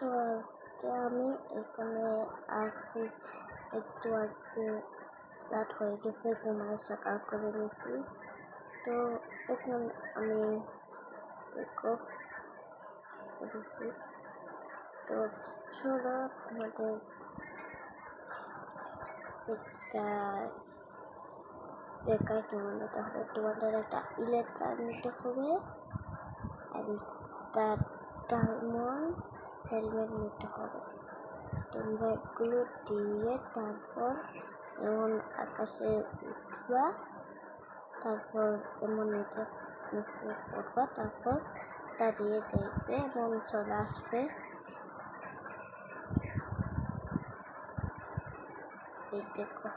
তো আজকে আমি এখানে আছি, একটু আগে রাত হয়ে গেছে, ঘুমায় সকাল করে নিয়েছি। তো এখন আমি দেখো করেছি। তো চলো আমাদের দেখায় কেমন নিতে হবে। তোমাদের একটা ইলেকট্রিক নিতে হবে আর একটা ডায়মন্ড হেলমেট নিতে হবে। তোমরা এগুলো দিয়ে তারপর এমন আকাশে উঠবা, তারপর এমন নিচে উঠবা, তারপর দাঁড়িয়ে দেখবে এমন চলে আসবে। এই দেখো।